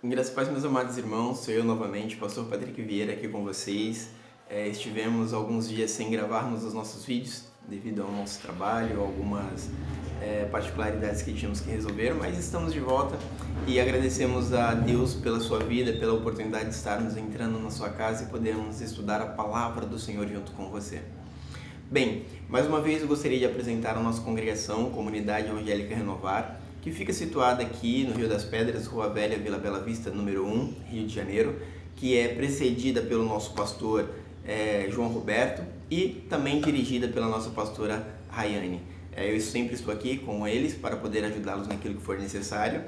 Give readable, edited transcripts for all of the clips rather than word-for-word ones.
Graças a Deus, meus amados irmãos, sou eu novamente, pastor Patrick Vieira, aqui com vocês. Estivemos alguns dias sem gravarmos os nossos vídeos, devido ao nosso trabalho, algumas particularidades que tínhamos que resolver, mas estamos de volta e agradecemos a Deus pela sua vida, pela oportunidade de estarmos entrando na sua casa e podermos estudar a palavra do Senhor junto com você. Bem, mais uma vez eu gostaria de apresentar a nossa congregação, Comunidade Evangélica Renovar, que fica situada aqui no Rio das Pedras, Rua Velha, Vila Bela Vista, número 1, Rio de Janeiro, que é precedida pelo nosso pastor João Roberto e também dirigida pela nossa pastora Rayane. Eu sempre estou aqui com eles para poder ajudá-los naquilo que for necessário.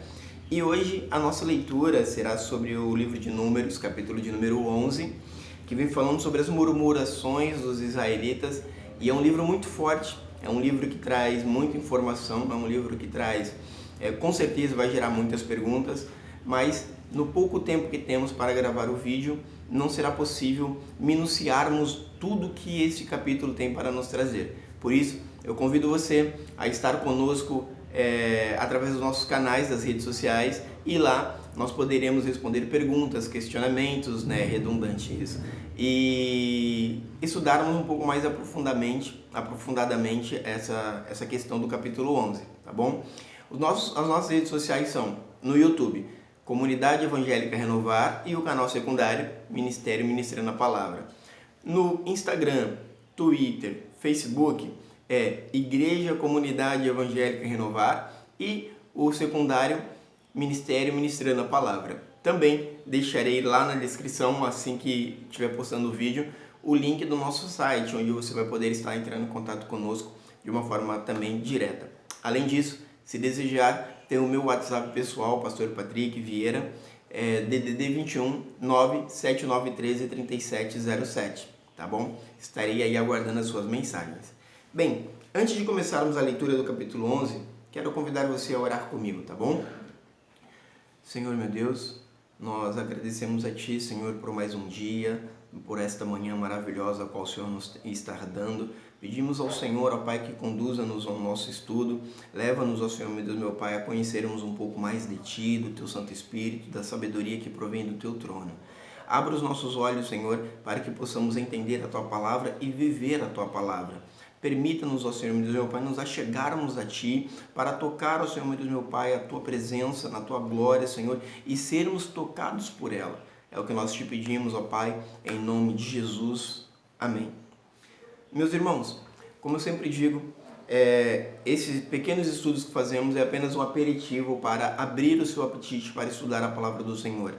E hoje a nossa leitura será sobre o livro de Números, capítulo de número 11, que vem falando sobre as murmurações dos israelitas, e é um livro muito forte, é um livro que traz muita informação, é um livro que traz, com certeza vai gerar muitas perguntas, mas no pouco tempo que temos para gravar o vídeo, não será possível minuciarmos tudo que esse capítulo tem para nos trazer. Por isso, eu convido você a estar conosco através dos nossos canais das redes sociais, e lá nós poderemos responder perguntas, questionamentos, redundantes, e estudarmos um pouco mais aprofundadamente essa questão do capítulo 11, tá bom? As nossas redes sociais são no YouTube, Comunidade Evangélica Renovar, e o canal secundário, Ministério Ministrando a Palavra. No Instagram, Twitter, Facebook, Igreja Comunidade Evangélica Renovar, e o secundário, Ministério Ministrando a Palavra. Também deixarei lá na descrição, assim que estiver postando o vídeo, o link do nosso site, onde você vai poder estar entrando em contato conosco de uma forma também direta. Além disso, se desejar, tem o meu WhatsApp pessoal, pastor Patrick Vieira, DDD 21 97913 3707, tá bom? Estarei aí aguardando as suas mensagens. Bem, antes de começarmos a leitura do capítulo 11, quero convidar você a orar comigo, tá bom? Senhor meu Deus, nós agradecemos a Ti, Senhor, por mais um dia, por esta manhã maravilhosa a qual o Senhor nos está dando. Pedimos ao Senhor, ó Pai, que conduza-nos ao nosso estudo, leva-nos, ó Senhor, meu Deus, meu Pai, a conhecermos um pouco mais de Ti, do Teu Santo Espírito, da sabedoria que provém do Teu trono. Abra os nossos olhos, Senhor, para que possamos entender a Tua Palavra e viver a Tua Palavra. Permita-nos, ó Senhor, meu Deus, meu Pai, nos achegarmos a Ti para tocar, ó Senhor, meu Deus, meu Pai, a Tua presença, na Tua glória, Senhor, e sermos tocados por ela. É o que nós Te pedimos, ó Pai, em nome de Jesus. Amém. Meus irmãos, como eu sempre digo, esses pequenos estudos que fazemos é apenas um aperitivo para abrir o seu apetite para estudar a Palavra do Senhor.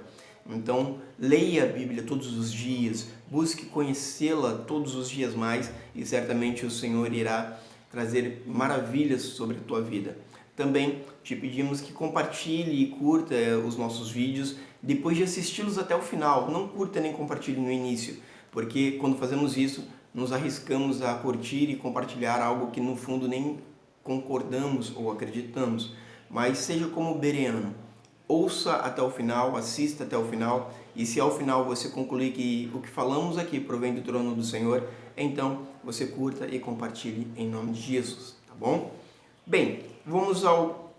Então, leia a Bíblia todos os dias, busque conhecê-la todos os dias mais, e certamente o Senhor irá trazer maravilhas sobre a tua vida. Também te pedimos que compartilhe e curta os nossos vídeos depois de assisti-los até o final. Não curta nem compartilhe no início, porque quando fazemos isso, nos arriscamos a curtir e compartilhar algo que no fundo nem concordamos ou acreditamos. Mas seja como o bereano. Ouça até o final, assista até o final, e se ao final você concluir que o que falamos aqui provém do trono do Senhor, então você curta e compartilhe em nome de Jesus, tá bom? Bem, vamos ao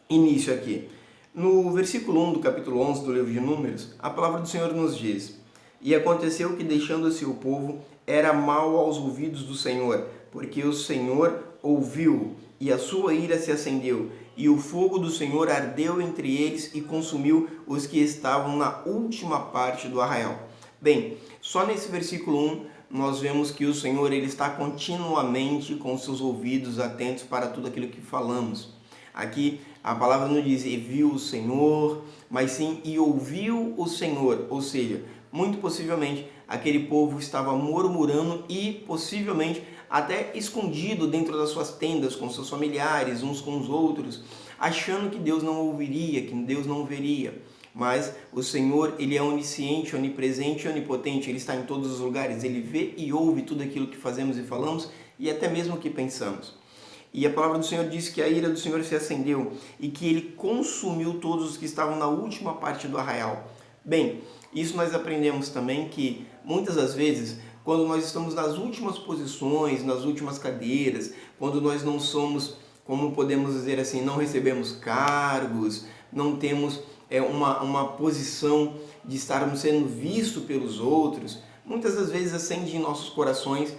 início aqui. No versículo 1 do capítulo 11 do livro de Números, a palavra do Senhor nos diz: E aconteceu que, deixando-se o povo, era mal aos ouvidos do Senhor, porque o Senhor ouviu, e a sua ira se acendeu, e o fogo do Senhor ardeu entre eles e consumiu os que estavam na última parte do arraial. Bem, só nesse versículo 1 nós vemos que o Senhor ele está continuamente com seus ouvidos atentos para tudo aquilo que falamos. Aqui a palavra não diz e viu o Senhor, mas sim e ouviu o Senhor, ou seja, muito possivelmente aquele povo estava murmurando e possivelmente até escondido dentro das suas tendas com seus familiares, uns com os outros, achando que Deus não ouviria, que Deus não veria. Mas o Senhor, Ele é onisciente, onipresente e onipotente, Ele está em todos os lugares, Ele vê e ouve tudo aquilo que fazemos e falamos e até mesmo o que pensamos. E a palavra do Senhor diz que a ira do Senhor se acendeu e que Ele consumiu todos os que estavam na última parte do arraial. Bem, isso nós aprendemos também que muitas das vezes, quando nós estamos nas últimas posições, nas últimas cadeiras, quando nós não somos, como podemos dizer assim, não recebemos cargos, não temos uma posição de estarmos sendo vistos pelos outros, muitas das vezes acende em nossos corações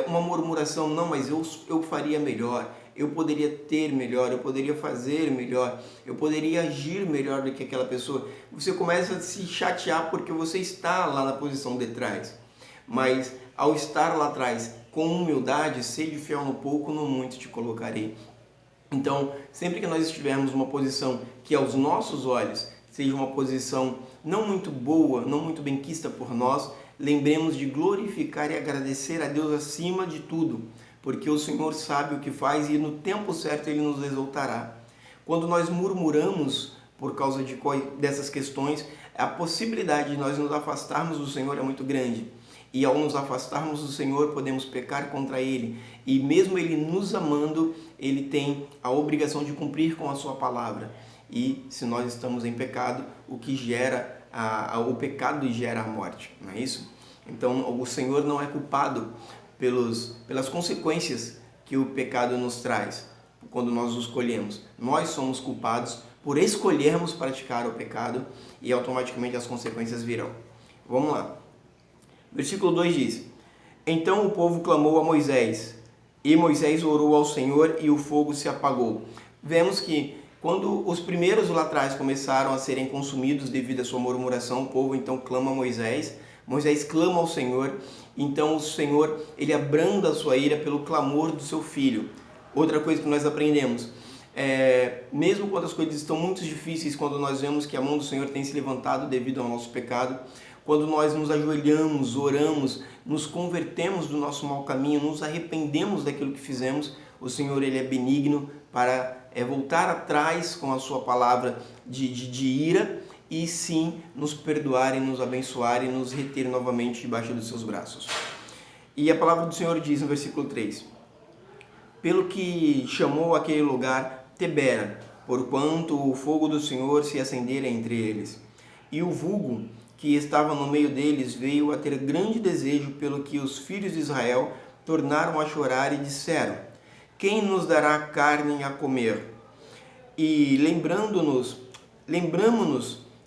uma murmuração: não, mas eu faria melhor, eu poderia ter melhor, eu poderia fazer melhor, eu poderia agir melhor do que aquela pessoa. Você começa a se chatear porque você está lá na posição de trás. Mas ao estar lá atrás com humildade, sede fiel no pouco, no muito te colocarei. Então, sempre que nós estivermos numa posição que aos nossos olhos seja uma posição não muito boa, não muito benquista por nós, lembremos de glorificar e agradecer a Deus acima de tudo, porque o Senhor sabe o que faz e no tempo certo Ele nos exaltará. Quando nós murmuramos por causa dessas questões, a possibilidade de nós nos afastarmos do Senhor é muito grande. E ao nos afastarmos do Senhor, podemos pecar contra Ele. E mesmo Ele nos amando, Ele tem a obrigação de cumprir com a sua palavra. E se nós estamos em pecado, o que gera o pecado gera a morte, não é isso? Então o Senhor não é culpado pelas consequências que o pecado nos traz quando nós o escolhemos. Nós somos culpados por escolhermos praticar o pecado e automaticamente as consequências virão. Vamos lá. Versículo 2 diz: então o povo clamou a Moisés, e Moisés orou ao Senhor e o fogo se apagou. Vemos que quando os primeiros lá atrás começaram a serem consumidos devido à sua murmuração, o povo então clama a Moisés. Moisés clama ao Senhor, então o Senhor ele abranda a sua ira pelo clamor do seu filho. Outra coisa que nós aprendemos, mesmo quando as coisas estão muito difíceis, quando nós vemos que a mão do Senhor tem se levantado devido ao nosso pecado, quando nós nos ajoelhamos, oramos, nos convertemos do nosso mau caminho, nos arrependemos daquilo que fizemos, o Senhor ele é benigno para voltar atrás com a sua palavra de ira e sim nos perdoar e nos abençoar e nos reter novamente debaixo dos seus braços. E a palavra do Senhor diz no versículo 3: pelo que chamou aquele lugar Tebera, porquanto o fogo do Senhor se acendera entre eles. E o vulgo que estava no meio deles veio a ter grande desejo, pelo que os filhos de Israel tornaram a chorar e disseram: quem nos dará carne a comer? E lembramo-nos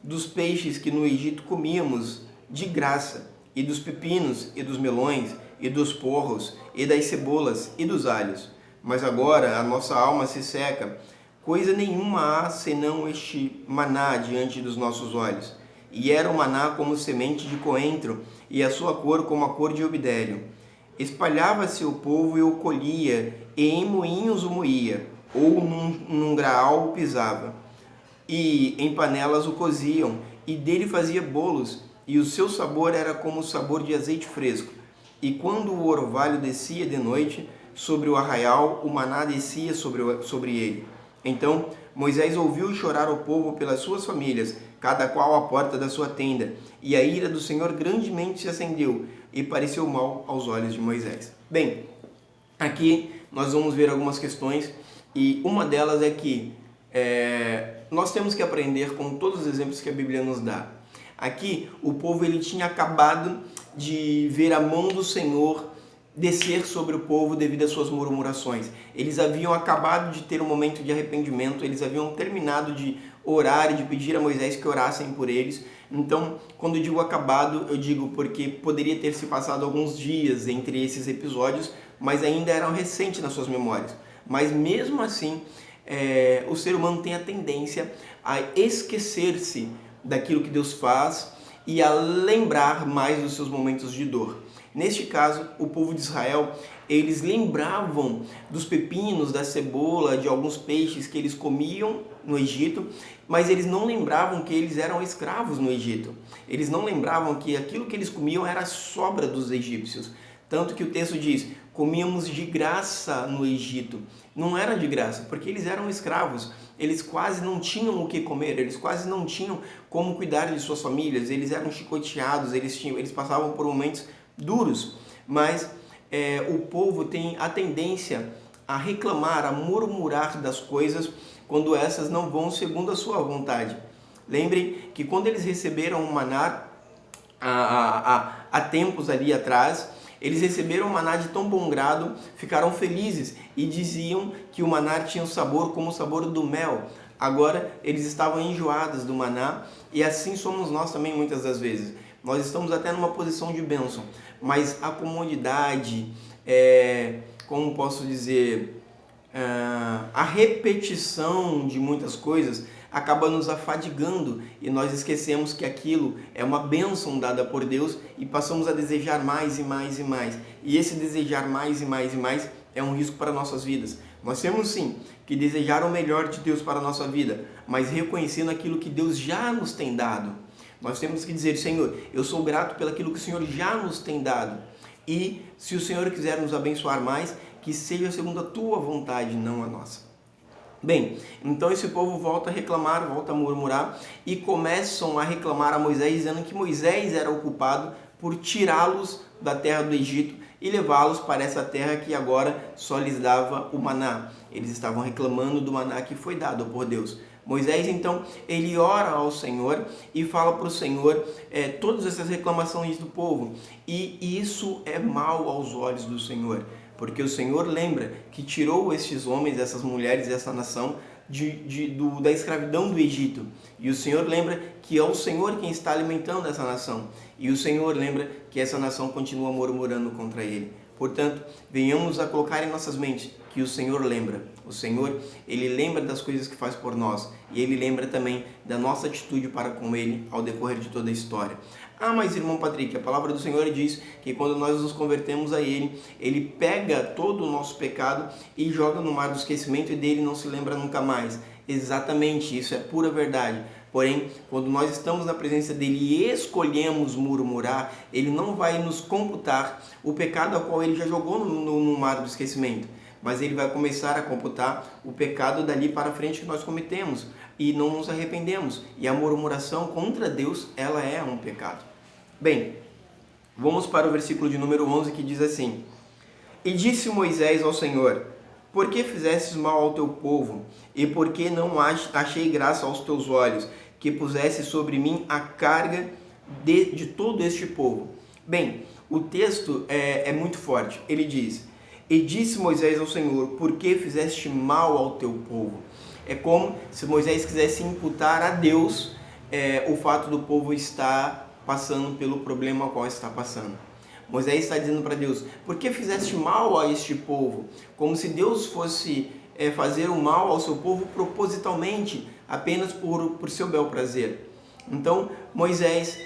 dos peixes que no Egito comíamos de graça, e dos pepinos, e dos melões, e dos porros, e das cebolas, e dos alhos. Mas agora a nossa alma se seca, coisa nenhuma há senão este maná diante dos nossos olhos. E era o maná como semente de coentro, e a sua cor como a cor de obidério. Espalhava-se o povo e o colhia, e em moinhos o moía, ou num graal o pisava. E em panelas o coziam, e dele fazia bolos, e o seu sabor era como o sabor de azeite fresco. E quando o orvalho descia de noite sobre o arraial, o maná descia sobre ele. Então Moisés ouviu chorar o povo pelas suas famílias, cada qual à porta da sua tenda, e a ira do Senhor grandemente se acendeu, e pareceu mal aos olhos de Moisés. Bem, aqui nós vamos ver algumas questões, e uma delas é que nós temos que aprender com todos os exemplos que a Bíblia nos dá. Aqui o povo ele tinha acabado de ver a mão do Senhor descer sobre o povo devido às suas murmurações. Eles haviam acabado de ter um momento de arrependimento, eles haviam terminado de orar e de pedir a Moisés que orassem por eles. Então, quando eu digo acabado, eu digo porque poderia ter se passado alguns dias entre esses episódios, mas ainda eram recentes nas suas memórias. Mas mesmo assim, o ser humano tem a tendência a esquecer-se daquilo que Deus faz e a lembrar mais dos seus momentos de dor. Neste caso, o povo de Israel, eles lembravam dos pepinos, da cebola, de alguns peixes que eles comiam no Egito, mas eles não lembravam que eles eram escravos no Egito. Eles não lembravam que aquilo que eles comiam era sobra dos egípcios. Tanto que o texto diz: comíamos de graça no Egito. Não era de graça, porque eles eram escravos. Eles quase não tinham o que comer, eles quase não tinham como cuidar de suas famílias. Eles eram chicoteados, eles passavam por momentos duros. Mas o povo tem a tendência a reclamar, a murmurar das coisas quando essas não vão segundo a sua vontade. Lembrem que quando eles receberam o maná há tempos ali atrás, eles receberam o maná de tão bom grado, ficaram felizes e diziam que o maná tinha um sabor como o sabor do mel. Agora eles estavam enjoados do maná, e assim somos nós também muitas das vezes. Nós estamos até numa posição de bênção, mas a comodidade, como posso dizer, a repetição de muitas coisas acaba nos afadigando, e nós esquecemos que aquilo é uma bênção dada por Deus e passamos a desejar mais e mais e mais. E esse desejar mais e mais e mais é um risco para nossas vidas. Nós temos sim que desejar o melhor de Deus para a nossa vida, mas reconhecendo aquilo que Deus já nos tem dado. Nós temos que dizer: Senhor, eu sou grato pelo aquilo que o Senhor já nos tem dado. E se o Senhor quiser nos abençoar mais, que seja segundo a tua vontade, não a nossa. Bem, então esse povo volta a reclamar, volta a murmurar e começam a reclamar a Moisés, dizendo que Moisés era o culpado por tirá-los da terra do Egito e levá-los para essa terra que agora só lhes dava o maná. Eles estavam reclamando do maná que foi dado por Deus. Moisés, então, ele ora ao Senhor e fala para o Senhor todas essas reclamações do povo. E isso é mal aos olhos do Senhor, porque o Senhor lembra que tirou estes homens, essas mulheres, essa nação da escravidão do Egito. E o Senhor lembra que é o Senhor quem está alimentando essa nação. E o Senhor lembra que essa nação continua murmurando contra ele. Portanto, venhamos a colocar em nossas mentes que o Senhor lembra. O Senhor, ele lembra das coisas que faz por nós. E ele lembra também da nossa atitude para com ele ao decorrer de toda a história. Ah, mas irmão Patrick, a palavra do Senhor diz que quando nós nos convertemos a ele, ele pega todo o nosso pecado e joga no mar do esquecimento e dele não se lembra nunca mais. Exatamente, isso é pura verdade. Porém, quando nós estamos na presença dele e escolhemos murmurar, ele não vai nos computar o pecado ao qual ele já jogou no mar do esquecimento. Mas ele vai começar a computar o pecado dali para frente que nós cometemos e não nos arrependemos. E a murmuração contra Deus, ela é um pecado. Bem, vamos para o versículo de número 11, que diz assim: E disse Moisés ao Senhor: Por que fizestes mal ao teu povo? E por que não achei graça aos teus olhos, que pusesse sobre mim a carga de todo este povo? Bem, o texto é muito forte. Ele diz: E disse Moisés ao Senhor: Por que fizeste mal ao teu povo? É como se Moisés quisesse imputar a Deus o fato do povo estar passando pelo problema ao qual está passando. Moisés está dizendo para Deus: Por que fizeste mal a este povo? Como se Deus fosse fazer o mal ao seu povo propositalmente, apenas por seu bel prazer. Então, Moisés,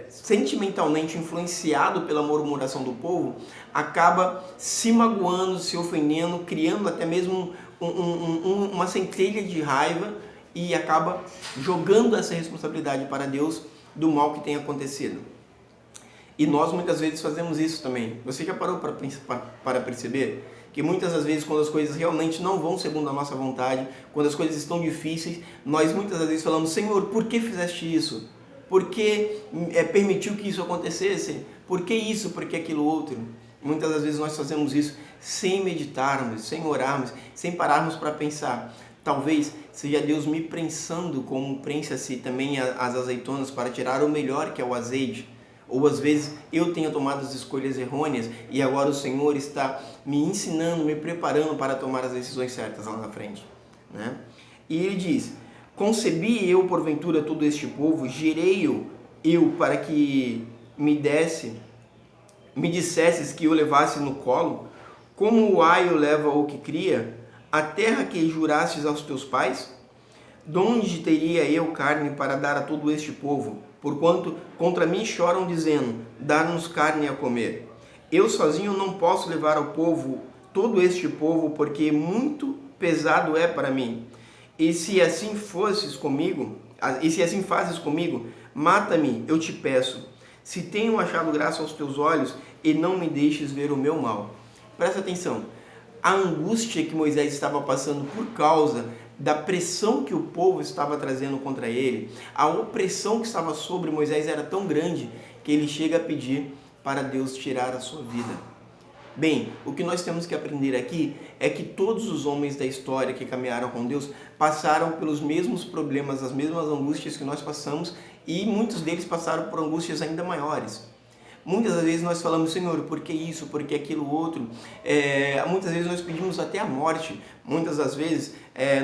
sentimentalmente influenciado pela murmuração do povo, acaba se magoando, se ofendendo, criando até mesmo uma centelha de raiva e acaba jogando essa responsabilidade para Deus do mal que tem acontecido. E nós muitas vezes fazemos isso também. Você já parou para perceber que muitas das vezes, quando as coisas realmente não vão segundo a nossa vontade, quando as coisas estão difíceis, nós muitas das vezes falamos: Senhor, por que fizeste isso? Por que permitiu que isso acontecesse? Por que isso? Por que aquilo outro? Muitas das vezes nós fazemos isso sem meditarmos, sem orarmos, sem pararmos para pensar: talvez seja Deus me prensando como prensa-se também as azeitonas para tirar o melhor, que é o azeite. Ou às vezes eu tenho tomado as escolhas errôneas e agora o Senhor está me ensinando, me preparando para tomar as decisões certas lá na frente, né? E ele diz: Concebi eu porventura todo este povo, gerei eu para que me dissesses que eu levasse no colo, como o aio leva o que cria, a terra que jurastes aos teus pais? De onde teria eu carne para dar a todo este povo? Porquanto contra mim choram, dizendo: Dá-nos carne a comer. Eu sozinho não posso levar ao povo, todo este povo, porque muito pesado é para mim. E se assim fazes comigo, mata-me, eu te peço. Se tenho achado graça aos teus olhos, e não me deixes ver o meu mal. Presta atenção. A angústia que Moisés estava passando por causa da pressão que o povo estava trazendo contra ele, a opressão que estava sobre Moisés era tão grande que ele chega a pedir para Deus tirar a sua vida. Bem, o que nós temos que aprender aqui é que todos os homens da história que caminharam com Deus passaram pelos mesmos problemas, as mesmas angústias que nós passamos, e muitos deles passaram por angústias ainda maiores. Muitas das vezes nós falamos, Senhor, por que isso, por que aquilo outro? Muitas vezes nós pedimos até a morte. Muitas das vezes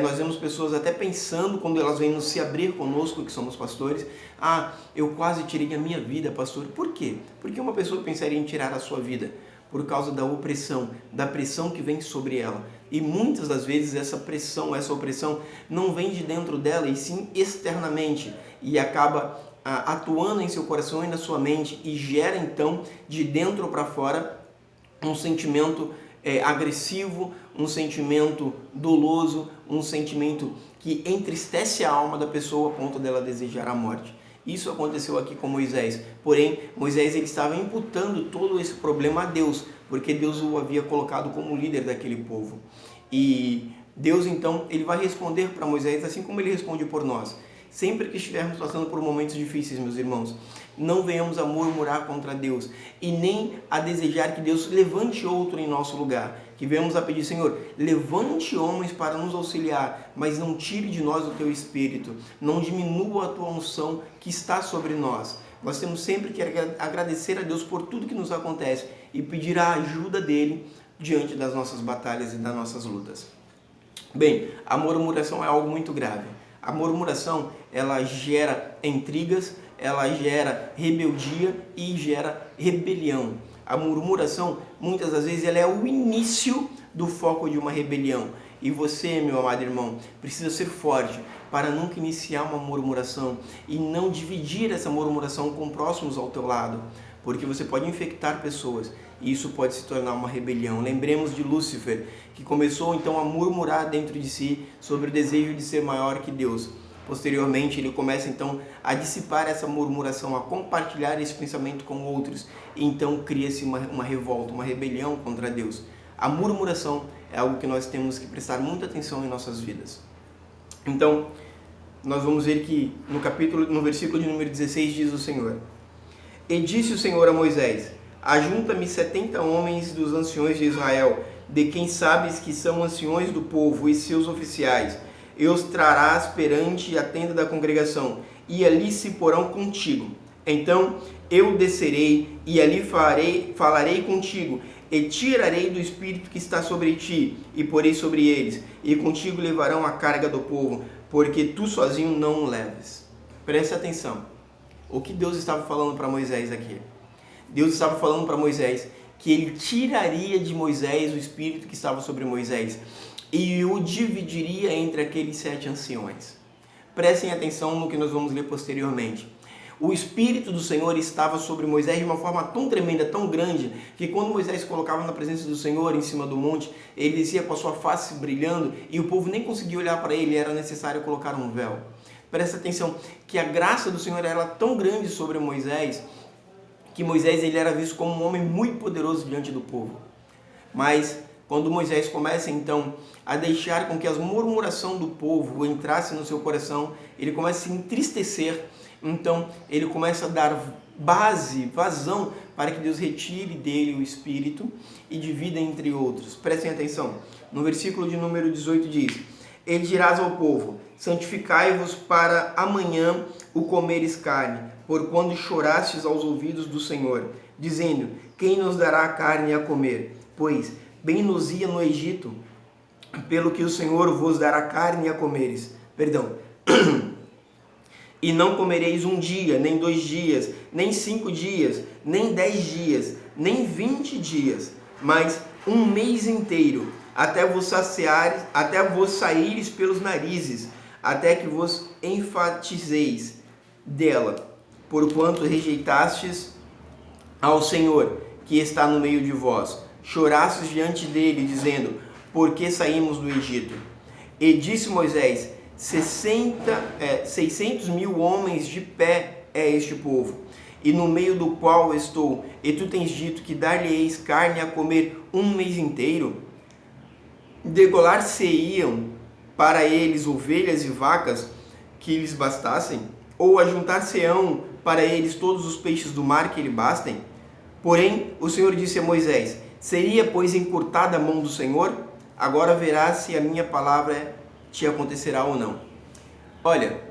nós vemos pessoas até pensando, quando elas vêm se abrir conosco, que somos pastores, eu quase tirei a minha vida, pastor. Por quê? Porque uma pessoa pensaria em tirar a sua vida por causa da opressão, da pressão que vem sobre ela. E muitas das vezes essa pressão, essa opressão não vem de dentro dela, e sim externamente, e acaba atuando em seu coração e na sua mente, e gera então de dentro para fora um sentimento agressivo, um sentimento doloso, um sentimento que entristece a alma da pessoa a ponto dela desejar a morte. Isso aconteceu aqui com Moisés, porém Moisés ele estava imputando todo esse problema a Deus, porque Deus o havia colocado como líder daquele povo. E Deus então ele vai responder para Moisés assim como ele responde por nós. Sempre que estivermos passando por momentos difíceis, meus irmãos, não venhamos a murmurar contra Deus e nem a desejar que Deus levante outro em nosso lugar. Que venhamos a pedir, Senhor, levante homens para nos auxiliar, mas não tire de nós o teu Espírito, não diminua a tua unção que está sobre nós. Nós temos sempre que agradecer a Deus por tudo que nos acontece e pedir a ajuda dele diante das nossas batalhas e das nossas lutas. Bem, a murmuração é algo muito grave. A murmuração, ela gera intrigas, ela gera rebeldia e gera rebelião. A murmuração, muitas das vezes, ela é o início do foco de uma rebelião. E você, meu amado irmão, precisa ser forte para nunca iniciar uma murmuração e não dividir essa murmuração com próximos ao teu lado, porque você pode infectar pessoas e isso pode se tornar uma rebelião. Lembremos de Lúcifer, que começou então a murmurar dentro de si sobre o desejo de ser maior que Deus. Posteriormente, ele começa então a dissipar essa murmuração, a compartilhar esse pensamento com outros. E então cria-se uma revolta, uma rebelião contra Deus. A murmuração é algo que nós temos que prestar muita atenção em nossas vidas. Então, nós vamos ver que no versículo de número 16 diz o Senhor: E disse o Senhor a Moisés: Ajunta-me 70 homens dos anciões de Israel, de quem sabes que são anciões do povo e seus oficiais, e os trarás perante a tenda da congregação, e ali se porão contigo. Então eu descerei, e ali falarei contigo, e tirarei do espírito que está sobre ti, e porei sobre eles, e contigo levarão a carga do povo, porque tu sozinho não o leves. Preste atenção. O que Deus estava falando para Moisés aqui? Deus estava falando para Moisés que ele tiraria de Moisés o espírito que estava sobre Moisés e o dividiria entre aqueles 7 anciões. Prestem atenção no que nós vamos ler posteriormente. O Espírito do Senhor estava sobre Moisés de uma forma tão tremenda, tão grande, que quando Moisés se colocava na presença do Senhor em cima do monte, ele descia com a sua face brilhando e o povo nem conseguia olhar para ele, era necessário colocar um véu. Presta atenção que a graça do Senhor era tão grande sobre Moisés, que Moisés ele era visto como um homem muito poderoso diante do povo. Mas quando Moisés começa então a deixar com que a murmuração do povo entrasse no seu coração, ele começa a se entristecer, então ele começa a dar vazão para que Deus retire dele o espírito e divida entre outros. Prestem atenção, no versículo de número 18 diz: E dirás ao povo: Santificai-vos para amanhã o comeres carne, porquanto chorastes aos ouvidos do Senhor, dizendo: Quem nos dará a carne a comer? Pois bem nos ia no Egito, pelo que o Senhor vos dará carne a comeres. E não comereis 1 dia, nem 2 dias, nem 5 dias, nem 10 dias, nem 20 dias, mas 1 mês inteiro, até vos saciares, até vos saíres pelos narizes, até que vos enfatizeis dela, porquanto rejeitastes ao Senhor, que está no meio de vós. Chorastes diante dele, dizendo: Por que saímos do Egito? E disse Moisés: 600 mil homens de pé é este povo, e no meio do qual estou, e tu tens dito que dar-lhe-eis carne a comer 1 mês inteiro? Degolar-se-iam para eles ovelhas e vacas que lhes bastassem? Ou ajuntar-se-ão para eles todos os peixes do mar que lhe bastem? Porém, o Senhor disse a Moisés: Seria, pois, encurtada a mão do Senhor? Agora verás se a minha palavra te acontecerá ou não. Olha,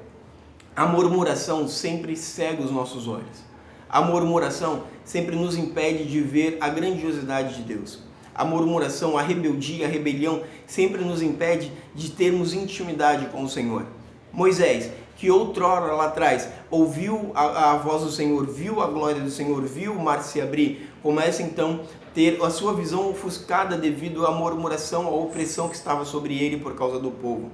a murmuração sempre cega os nossos olhos. A murmuração sempre nos impede de ver a grandiosidade de Deus. A murmuração, a rebeldia, a rebelião sempre nos impede de termos intimidade com o Senhor. Moisés, que outrora lá atrás ouviu a voz do Senhor, viu a glória do Senhor, viu o mar se abrir, começa então a ter a sua visão ofuscada devido à murmuração, à opressão que estava sobre ele por causa do povo.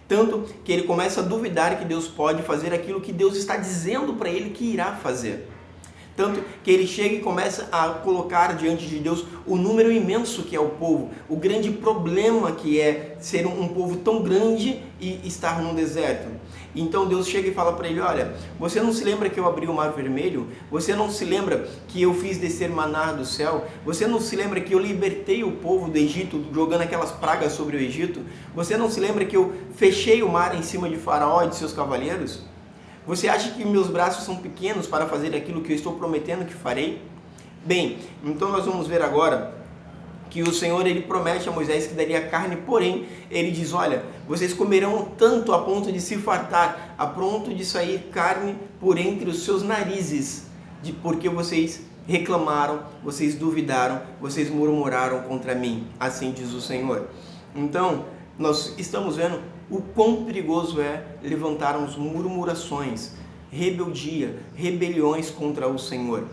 Tanto que ele começa a duvidar que Deus pode fazer aquilo que Deus está dizendo para ele que irá fazer. Tanto que ele chega e começa a colocar diante de Deus o número imenso que é o povo, o grande problema que é ser um povo tão grande e estar num deserto. Então Deus chega e fala para ele, olha, você não se lembra que eu abri o mar vermelho? Você não se lembra que eu fiz descer maná do céu? Você não se lembra que eu libertei o povo do Egito, jogando aquelas pragas sobre o Egito? Você não se lembra que eu fechei o mar em cima de Faraó e de seus cavaleiros? Você acha que meus braços são pequenos para fazer aquilo que eu estou prometendo que farei? Bem, então nós vamos ver agora que o Senhor ele promete a Moisés que daria carne, porém ele diz, olha, vocês comerão tanto a ponto de se fartar, a ponto de sair carne por entre os seus narizes, porque vocês reclamaram, vocês duvidaram, vocês murmuraram contra mim, assim diz o Senhor. Então, nós estamos vendo o quão perigoso é levantarmos murmurações, rebeldia, rebeliões contra o Senhor.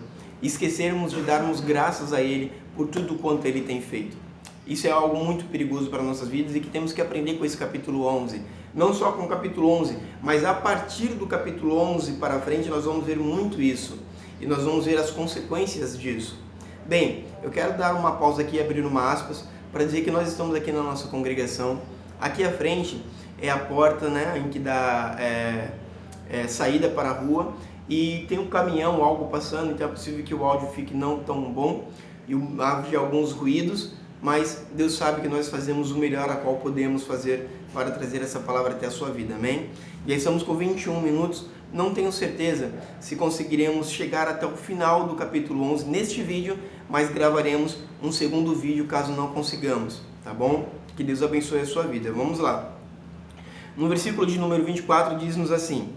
Esquecermos de darmos graças a Ele por tudo quanto Ele tem feito. Isso é algo muito perigoso para nossas vidas e que temos que aprender com esse capítulo 11. Não só com o capítulo 11, mas a partir do capítulo 11 para frente nós vamos ver muito isso. E nós vamos ver as consequências disso. Bem, eu quero dar uma pausa aqui e abrir uma aspas para dizer que nós estamos aqui na nossa congregação. Aqui à frente é a porta, né, em que dá saída para a rua e tem um caminhão, algo passando, então é possível que o áudio fique não tão bom e haja alguns ruídos, mas Deus sabe que nós fazemos o melhor a qual podemos fazer para trazer essa palavra até a sua vida, amém? E aí estamos com 21 minutos, não tenho certeza se conseguiremos chegar até o final do capítulo 11 neste vídeo, mas gravaremos um segundo vídeo caso não consigamos, tá bom? Que Deus abençoe a sua vida. Vamos lá. No versículo de número 24 diz-nos assim: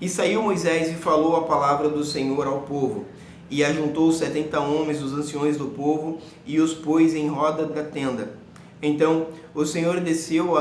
E saiu Moisés e falou a palavra do Senhor ao povo, e ajuntou 70 homens, os anciões do povo, e os pôs em roda da tenda. Então o Senhor desceu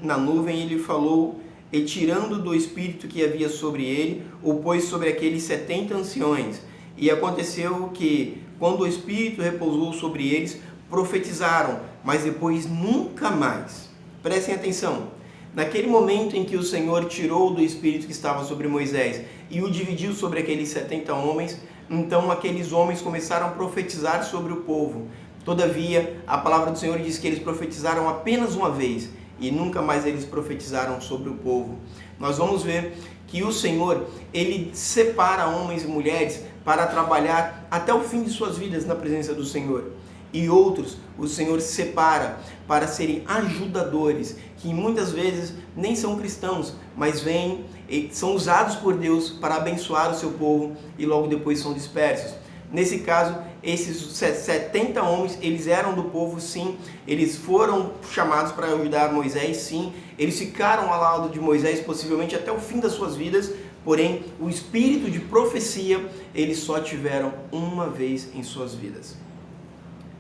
na nuvem e lhe falou, e tirando do espírito que havia sobre ele, o pôs sobre aqueles 70 anciões. E aconteceu que, quando o espírito repousou sobre eles, profetizaram, mas depois nunca mais. Prestem atenção. Naquele momento em que o Senhor tirou do espírito que estava sobre Moisés e o dividiu sobre aqueles 70 homens, então aqueles homens começaram a profetizar sobre o povo. Todavia, a palavra do Senhor diz que eles profetizaram apenas uma vez e nunca mais eles profetizaram sobre o povo. Nós vamos ver que o Senhor, ele separa homens e mulheres para trabalhar até o fim de suas vidas na presença do Senhor. E outros o Senhor separa para serem ajudadores, que muitas vezes nem são cristãos, mas vêm e são usados por Deus para abençoar o seu povo e logo depois são dispersos. Nesse caso, esses 70 homens, eles eram do povo, sim, eles foram chamados para ajudar Moisés, sim, eles ficaram ao lado de Moisés possivelmente até o fim das suas vidas, porém o espírito de profecia eles só tiveram uma vez em suas vidas.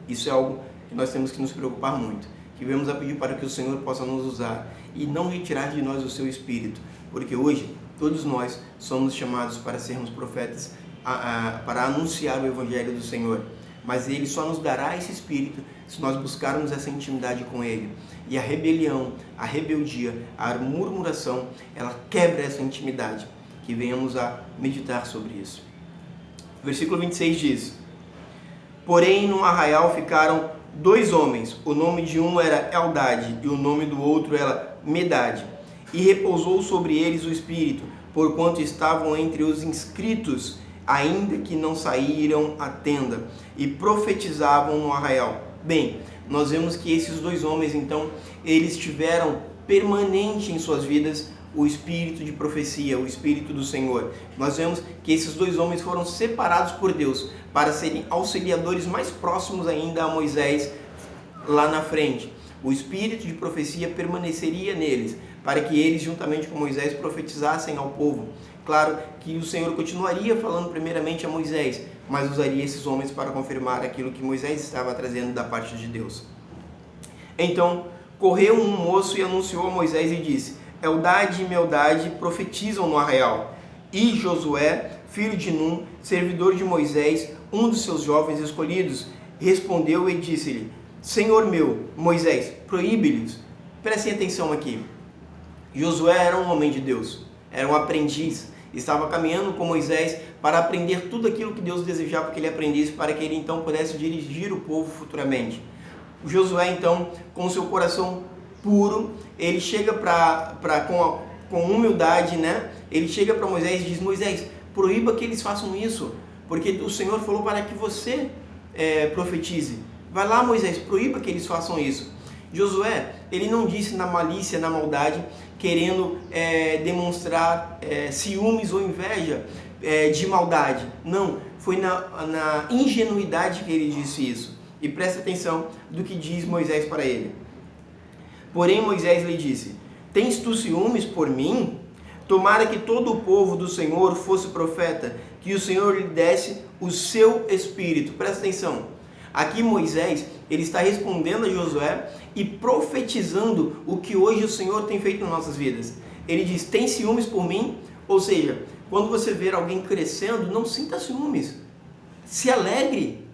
Isso é algo que nós temos que nos preocupar muito, que vamos a pedir para que o Senhor possa nos usar e não retirar de nós o seu espírito, porque hoje todos nós somos chamados para sermos profetas, para anunciar o evangelho do Senhor, mas Ele só nos dará esse espírito se nós buscarmos essa intimidade com Ele. E a rebelião, a rebeldia, a murmuração, ela quebra essa intimidade, que venhamos a meditar sobre isso. O versículo 26 diz: Porém, no arraial ficaram 2 homens, o nome de um era Eldade e o nome do outro era Medade. E repousou sobre eles o Espírito, porquanto estavam entre os inscritos, ainda que não saíram à tenda, e profetizavam no arraial. Bem, nós vemos que esses 2 homens, então, eles tiveram permanente em suas vidas o espírito de profecia, o espírito do Senhor. Nós vemos que esses 2 homens foram separados por Deus para serem auxiliadores mais próximos ainda a Moisés lá na frente. O espírito de profecia permaneceria neles, para que eles, juntamente com Moisés, profetizassem ao povo. Claro que o Senhor continuaria falando primeiramente a Moisés, mas usaria esses homens para confirmar aquilo que Moisés estava trazendo da parte de Deus. Então correu um moço e anunciou a Moisés e disse: Eldade e Meldade profetizam no arraial. E Josué, filho de Num, servidor de Moisés, um dos seus jovens escolhidos, respondeu e disse-lhe: Senhor meu, Moisés, proíbe-lhes. Prestem atenção aqui. Josué era um homem de Deus, era um aprendiz, estava caminhando com Moisés para aprender tudo aquilo que Deus desejava que ele aprendesse, para que ele então pudesse dirigir o povo futuramente. Josué então, com seu coração puro, ele chega com humildade, né? Ele chega para Moisés e diz: Moisés, proíba que eles façam isso, porque o Senhor falou para que você profetize. Vai lá, Moisés, proíba que eles façam isso. Josué, ele não disse na malícia, na maldade, querendo demonstrar ciúmes ou inveja de maldade. Não, foi na ingenuidade que ele disse isso. E presta atenção do que diz Moisés para ele. Porém Moisés lhe disse: Tens tu ciúmes por mim? Tomara que todo o povo do Senhor fosse profeta, que o Senhor lhe desse o seu espírito. Presta atenção. Aqui Moisés, ele está respondendo a Josué e profetizando o que hoje o Senhor tem feito nas nossas vidas. Ele diz: tem ciúmes por mim? Ou seja, quando você ver alguém crescendo, não sinta ciúmes. Se alegre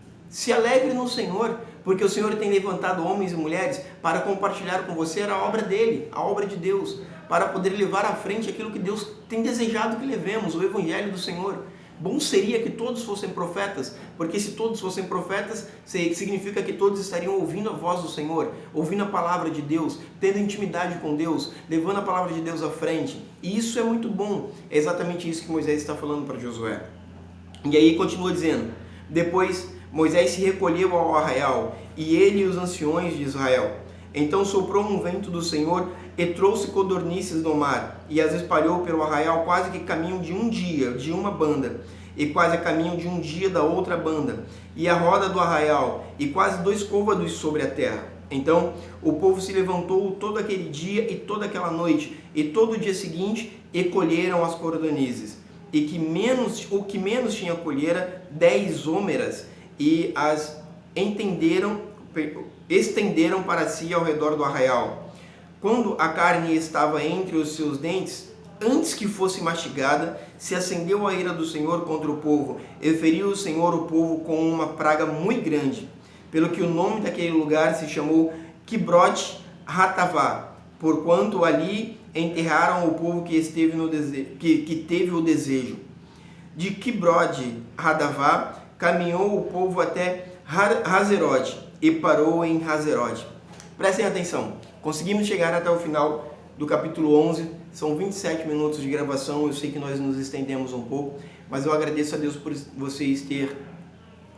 no Senhor, porque o Senhor tem levantado homens e mulheres para compartilhar com você a obra dele, a obra de Deus, para poder levar à frente aquilo que Deus tem desejado que levemos, o Evangelho do Senhor. Bom seria que todos fossem profetas, porque se todos fossem profetas, significa que todos estariam ouvindo a voz do Senhor, ouvindo a palavra de Deus, tendo intimidade com Deus, levando a palavra de Deus à frente. E isso é muito bom. É exatamente isso que Moisés está falando para Josué. E aí continua dizendo: depois Moisés se recolheu ao arraial, e ele e os anciões de Israel. Então soprou um vento do Senhor e trouxe codornizes do mar, e as espalhou pelo arraial quase que caminho de um dia, de uma banda, e quase a caminho de um dia da outra banda, e a roda do arraial, e quase 2 côvados sobre a terra. Então o povo se levantou todo aquele dia e toda aquela noite, e todo o dia seguinte, e colheram as codornizes. E o que menos tinha colhera 10 homeras, e as estenderam para si ao redor do arraial. Quando a carne estava entre os seus dentes, antes que fosse mastigada, se acendeu a ira do Senhor contra o povo, e feriu o Senhor o povo com uma praga muito grande, pelo que o nome daquele lugar se chamou Kibroth Hatavá, porquanto ali enterraram o povo que teve o desejo. De Kibroth Hatavá caminhou o povo até Hazerote e parou em Hazerote. Prestem atenção, conseguimos chegar até o final do capítulo 11, são 27 minutos de gravação, eu sei que nós nos estendemos um pouco, mas eu agradeço a Deus por vocês terem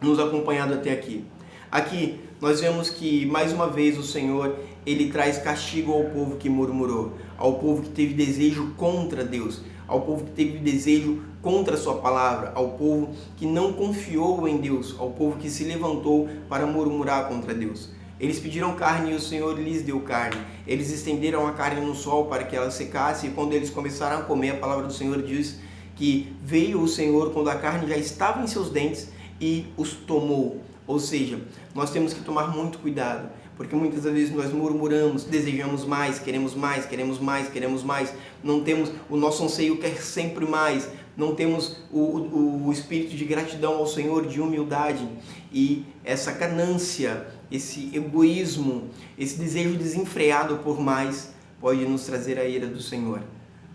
nos acompanhado até aqui. Aqui nós vemos que mais uma vez o Senhor, ele traz castigo ao povo que murmurou, ao povo que teve desejo contra Deus, ao povo que teve desejo contra a sua palavra, ao povo que não confiou em Deus, ao povo que se levantou para murmurar contra Deus. Eles pediram carne e o Senhor lhes deu carne. Eles estenderam a carne no sol para que ela secasse, e quando eles começaram a comer, a palavra do Senhor diz que veio o Senhor quando a carne já estava em seus dentes e os tomou. Ou seja, nós temos que tomar muito cuidado, porque muitas vezes nós murmuramos, desejamos mais, queremos mais, queremos mais, queremos mais. Não temos, o nosso anseio quer sempre mais. Não temos o espírito de gratidão ao Senhor, de humildade, e essa ganância, esse egoísmo, esse desejo desenfreado por mais pode nos trazer a ira do Senhor,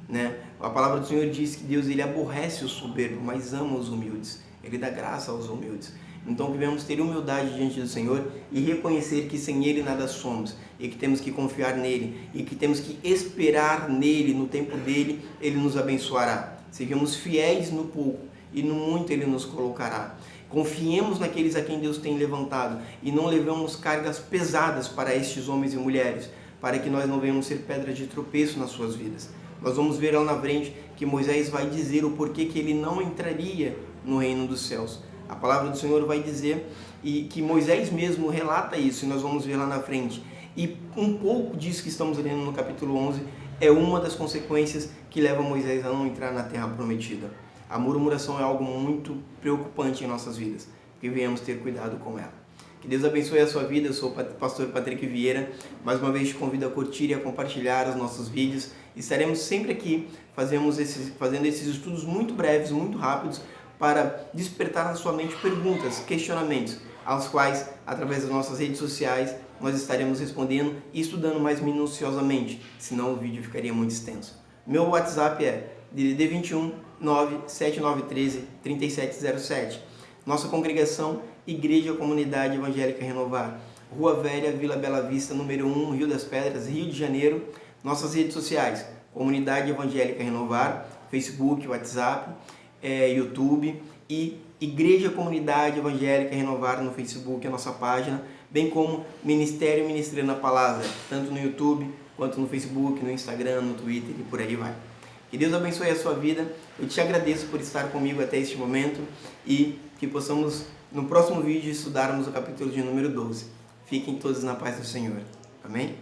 né? A palavra do Senhor diz que Deus, ele aborrece o soberbo, mas ama os humildes, ele dá graça aos humildes. Então devemos ter humildade diante do Senhor e reconhecer que sem Ele nada somos, e que temos que confiar nele, e que temos que esperar nele, no tempo dele, ele nos abençoará. Sejamos fiéis no pouco e no muito ele nos colocará. Confiemos naqueles a quem Deus tem levantado e não levemos cargas pesadas para estes homens e mulheres, para que nós não venhamos ser pedra de tropeço nas suas vidas. Nós vamos ver lá na frente que Moisés vai dizer o porquê que ele não entraria no reino dos céus. A palavra do Senhor vai dizer, e que Moisés mesmo relata isso, e nós vamos ver lá na frente. E um pouco disso que estamos lendo no capítulo 11 é uma das consequências que leva Moisés a não entrar na terra prometida. A murmuração é algo muito preocupante em nossas vidas, que venhamos ter cuidado com ela. Que Deus abençoe a sua vida. Eu sou o pastor Patrick Vieira. Mais uma vez te convido a curtir e a compartilhar os nossos vídeos. Estaremos sempre aqui fazendo esses estudos muito breves, muito rápidos, para despertar na sua mente perguntas, questionamentos, aos quais, através das nossas redes sociais, nós estaremos respondendo e estudando mais minuciosamente, senão o vídeo ficaria muito extenso. Meu WhatsApp é DDD 21 97913 3707. Nossa congregação, Igreja Comunidade Evangélica Renovar, Rua Velha, Vila Bela Vista, número 1, Rio das Pedras, Rio de Janeiro. Nossas redes sociais, Comunidade Evangélica Renovar, Facebook, WhatsApp, YouTube e Igreja Comunidade Evangélica Renovar no Facebook, a nossa página, bem como Ministério Ministrando a Palavra, tanto no YouTube quanto no Facebook, no Instagram, no Twitter e por aí vai. Que Deus abençoe a sua vida. Eu te agradeço por estar comigo até este momento e que possamos, no próximo vídeo, estudarmos o capítulo de número 12. Fiquem todos na paz do Senhor. Amém?